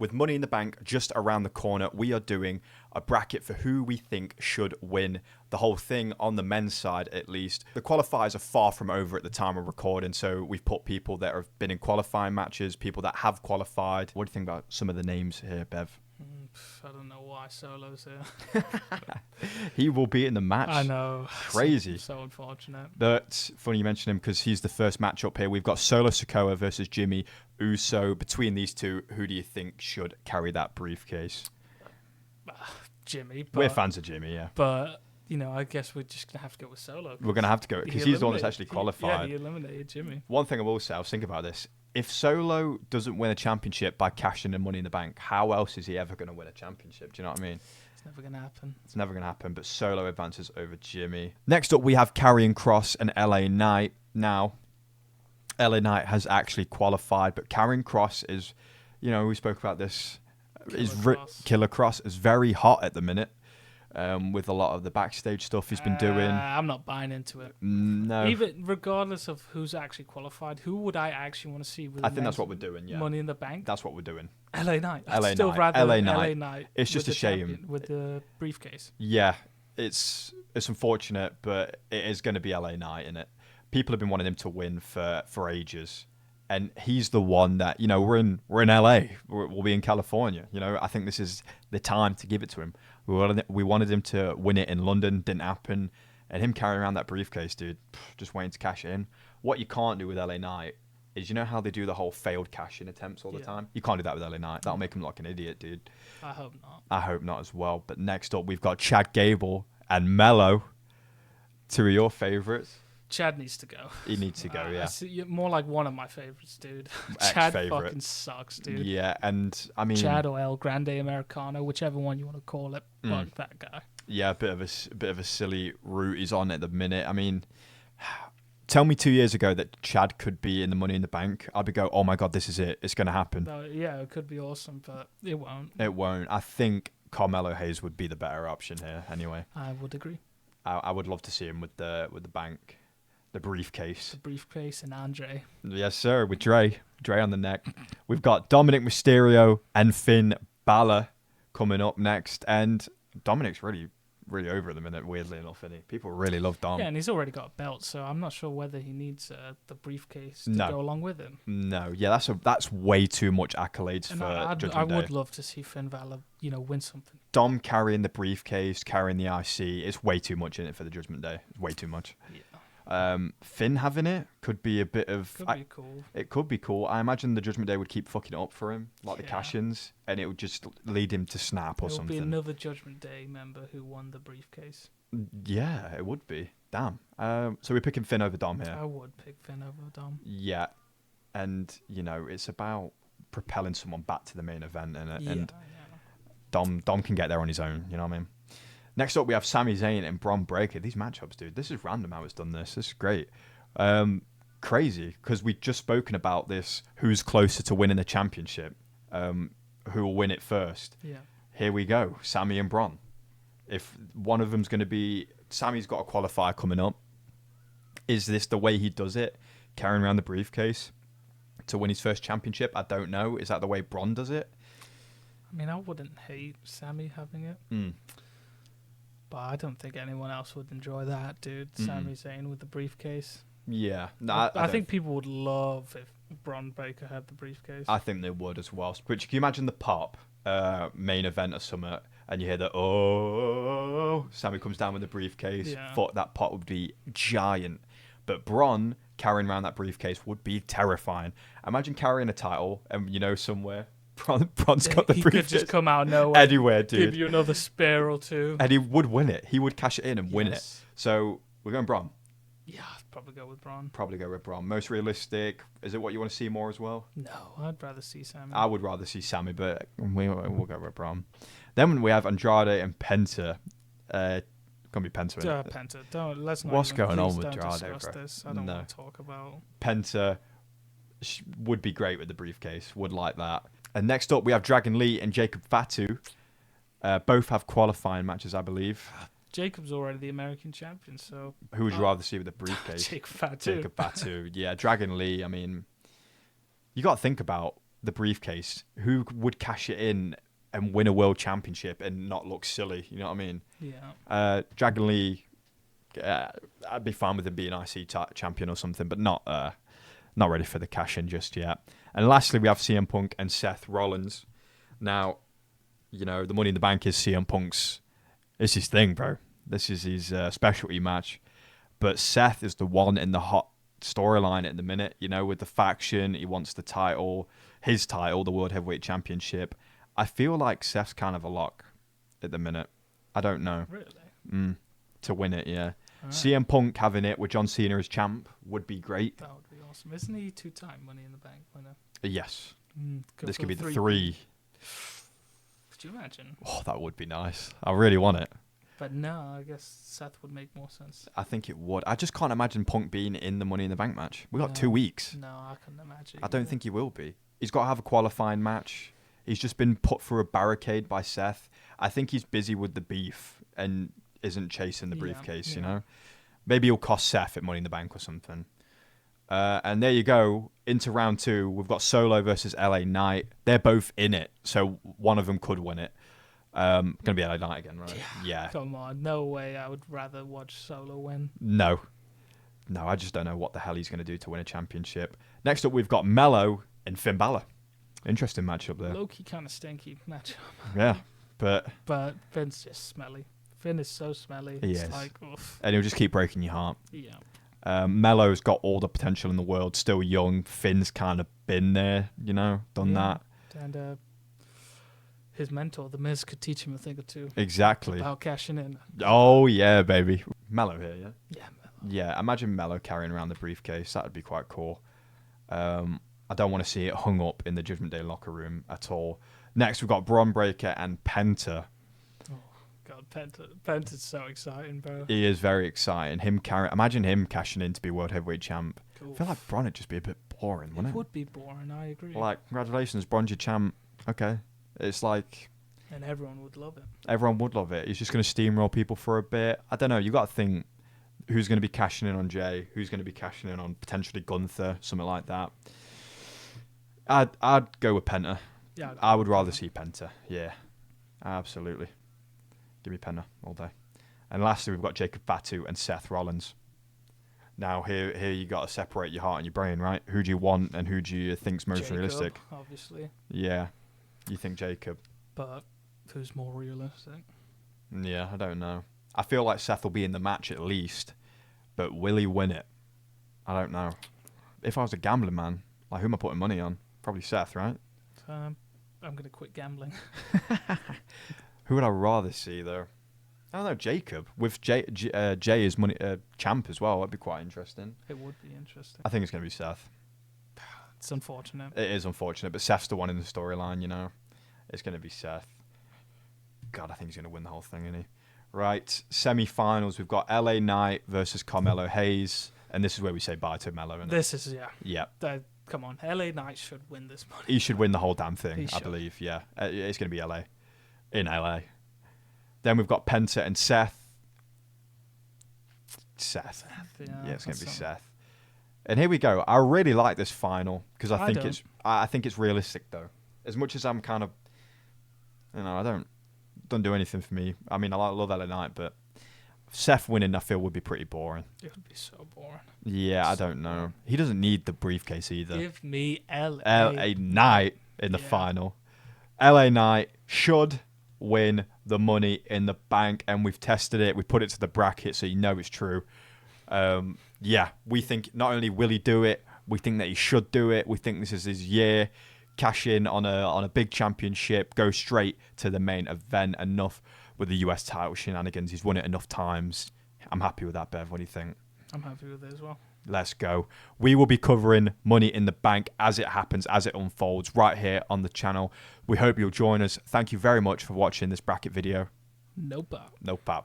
With Money in the Bank just around the corner, we are doing a bracket for who we think should win the whole thing on the men's side, at least. The qualifiers are far from over at the time of recording, so we've put people that have been in qualifying matches, people that have qualified. What do you think about some of the names here, Bev? I don't know why Solo's here. He will be in the match. I know. Crazy. So unfortunate. That's funny you mention him because he's the first matchup here. We've got Solo Sikoa versus Jimmy Uso. Between these two, who do you think should carry that briefcase? Jimmy. We're fans of Jimmy, yeah. But, you know, I guess we're just going to have to go with Solo. We're going to have to go because he's the one that's actually qualified. He eliminated Jimmy. One thing I will say, I was thinking about this. If Solo doesn't win a championship by cashing in Money in the Bank, how else is he ever going to win a championship? Do you know what I mean? It's never going to happen. It's never going to happen, but Solo advances over Jimmy. Next up, we have Karrion Kross and LA Knight. Now, LA Knight has actually qualified, but Karrion Kross is, you know, we spoke about this. Killer Kross is very hot at the minute. With a lot of the backstage stuff he's been doing. I'm not buying into it. No. Even regardless of who's actually qualified, who would I actually want to see with I think that's what we're doing, yeah. Money in the Bank? That's what we're doing. LA Knight. LA Still Knight. rather LA LA Knight. Knight. It's just a shame. With the briefcase. Yeah. It's unfortunate, but it is going to be LA Knight, innit? People have been wanting him to win for ages. And he's the one that, you know, we're in LA. We'll be in California. You know, I think this is the time to give it to him. We wanted him to win it in London. Didn't happen. And him carrying around that briefcase, dude, just waiting to cash it in. What you can't do with LA Knight is, you know how they do the whole failed cash-in attempts all the time? You can't do that with LA Knight. That'll make him look like an idiot, dude. I hope not. I hope not as well. But next up, we've got Chad Gable and Mello. Two of your favourites. Chad needs to go. He needs to go, yeah. You're more like one of my favorites, dude. Chad fucking sucks, dude. Yeah, and I mean, Chad or El Grande Americano, whichever one you want to call it. Fuck that guy. Yeah, a bit of a silly route he's on at the minute. I mean, tell me 2 years ago that Chad could be in the Money in the Bank, I'd be go, oh my god, this is it. It's going to happen. Yeah, it could be awesome, but it won't. It won't. I think Carmelo Hayes would be the better option here. Anyway, I would agree. I would love to see him with the bank. The briefcase. The briefcase and Andre. Yes, sir, with Dre on the neck. We've got Dominic Mysterio and Finn Balor coming up next. And Dominic's really over at the minute, weirdly enough, isn't he? People really love Dom. Yeah, and he's already got a belt, so I'm not sure whether he needs the briefcase to go along with him. No, yeah, that's way too much accolades and for Judgment I Day. would love to see Finn Balor, win something. Dom carrying the briefcase, carrying the IC, it's way too much in it for the Judgment Day. It's way too much. Yeah. Finn having it could be a bit of... Could be cool. It could be cool. I imagine the Judgment Day would keep fucking it up for him, like the cash-ins, and it would just lead him to snap or something. It would be another Judgment Day member who won the briefcase. Yeah, it would be. Damn. So we're picking Finn over Dom here. I would pick Finn over Dom. Yeah. And, it's about propelling someone back to the main event, innit? Yeah, and Dom can get there on his own, you know what I mean? Next up, we have Sami Zayn and Bron Breakker. These matchups, dude, this is random how it's done this. This is great. Crazy, because we've just spoken about this, who's closer to winning the championship, who will win it first. Yeah. Here we go, Sami and Bron. If one of them's going to be... Sami's got a qualifier coming up. Is this the way he does it? Carrying around the briefcase to win his first championship? I don't know. Is that the way Bron does it? I mean, I wouldn't hate Sami having it. But I don't think anyone else would enjoy that, dude. Sami Zayn with the briefcase. Yeah. No, I think people would love if Bron Breakker had the briefcase. I think they would as well. But can you imagine the pop main event or something, and you hear that, oh, Sami comes down with the briefcase. Yeah. Thought that pop would be giant. But Bron carrying around that briefcase would be terrifying. Imagine carrying a title and, somewhere... Bron's got the briefcase. He could just come out nowhere. Anywhere, dude. Give you another spear or two. And he would win it. He would cash it in and win it. So we're going Bron. Yeah, I'd probably go with Bron. Probably go with Bron. Most realistic. Is it what you want to see more as well? No, I'd rather see Sami. I would rather see Sami, but we'll go with Bron. Then we have Andrade and Penta. Gonna be Penta. Penta. Let's not. What's going on with Andrade? Bro? I don't want to talk about. Penta would be great with the briefcase. Would like that. And next up, we have Dragon Lee and Jacob Fatu. Both have qualifying matches, I believe. Jacob's already the American champion, so... Who would you rather see with the briefcase? Jacob Fatu. Jacob Fatu. Yeah, Dragon Lee, I mean... You got to think about the briefcase, who would cash it in and win a world championship and not look silly? You know what I mean? Yeah. Dragon Lee, I'd be fine with him being IC champion or something, but not ready for the cash in just yet. And lastly, we have CM Punk and Seth Rollins. Now, you know, the Money in the Bank is CM Punk's. It's his thing, bro. This is his specialty match. But Seth is the one in the hot storyline at the minute, you know, with the faction. He wants the title, his title, the World Heavyweight Championship. I feel like Seth's kind of a lock at the minute. I don't know. Really? To win it, yeah. Right. CM Punk having it with John Cena as champ would be great. That would be awesome. Isn't he 2-time Money in the Bank winner? Yes. Go This for could be the 3. 3. Could you imagine? Oh, that would be nice. I really want it. But no, I guess Seth would make more sense. I think it would. I just can't imagine Punk being in the Money in the Bank match. We got No. 2 weeks. No, I couldn't imagine. I don't think he will be. He's got to have a qualifying match. He's just been put through a barricade by Seth. I think he's busy with the beef and isn't chasing the briefcase, you know? Maybe he'll cost Seth at Money in the Bank or something. And there you go. Into round 2, we've got Solo versus LA Knight. They're both in it, so one of them could win it. Going to be LA Knight again, right? Yeah. Come on, no way. I would rather watch Solo win. No, I just don't know what the hell he's going to do to win a championship. Next up, we've got Mello and Finn Balor. Interesting matchup there. Low-key kind of stinky matchup. Yeah, but Finn's just smelly. Finn is so smelly. He It's is. like, oof. And he'll just keep breaking your heart. Yeah. Mello's got all the potential in the world, still young. Finn's kind of been there, you know, done that. And his mentor, The Miz, could teach him a thing or two. Exactly. About cashing in. Oh, yeah, baby. Mello here, yeah? Yeah, Mello. Yeah, imagine Mello carrying around the briefcase. That would be quite cool. I don't want to see it hung up in the Judgment Day locker room at all. Next, we've got Braun Breaker and Penta. Oh, God, Penta's so exciting, bro. He is very exciting. Imagine him cashing in to be World Heavyweight Champ. Cool. I feel like Braun would just be a bit boring, wouldn't it? It would be boring, I agree. Like, congratulations, Braun's your champ. Okay. It's like... And everyone would love it. Everyone would love it. He's just going to steamroll people for a bit. I don't know. You got to think who's going to be cashing in on Jay, who's going to be cashing in on potentially Gunther, something like that. I'd go with Penta. Yeah, I would rather see Penta. Yeah, absolutely. Give me Penta all day. And lastly, we've got Jacob Fatu and Seth Rollins. Now, here you got to separate your heart and your brain, right? Who do you want and who do you think's most Jacob, realistic? Obviously. Yeah, you think Jacob. But who's more realistic? Yeah, I don't know. I feel like Seth will be in the match at least, but will he win it? I don't know. If I was a gambling man, like who am I putting money on? Probably Seth, right? I'm going to quit gambling. Who would I rather see, though? I don't know, Jacob. With Jay as money champ as well, that'd be quite interesting. It would be interesting. I think it's going to be Seth. It's unfortunate. It is unfortunate, but Seth's the one in the storyline, you know. It's going to be Seth. God, I think he's going to win the whole thing, isn't he? Right, semi-finals. We've got LA Knight versus Carmelo Hayes, and this is where we say bye to Mello, isn't it? This is, Yeah. Come on, LA Knight should win this money. He should win the whole damn thing, He I should. believe, yeah. It's going to be LA. In LA. Then we've got Penta and Seth. Seth. Yeah, it's going to be Seth. And here we go. I really like this final because I think it's realistic though. As much as I'm kind of, I don't do anything for me. I mean, I love LA Knight, but Seth winning, I feel, would be pretty boring. It would be so boring. Yeah, I don't know. He doesn't need the briefcase either. Give me LA Knight in the final. LA Knight should win the Money in the Bank, and we've tested it. We put it to the bracket, so you know it's true. We think not only will he do it, we think that he should do it. We think this is his year. Cash in on a big championship, go straight to the main event. Enough with the US title shenanigans. He's won it enough times. I'm happy with that, Bev. What do you think? I'm happy with it as well. Let's go. We will be covering Money in the Bank as it happens, as it unfolds, right here on the channel. We hope you'll join us. Thank you very much for watching this bracket video. NoPop. NoPop.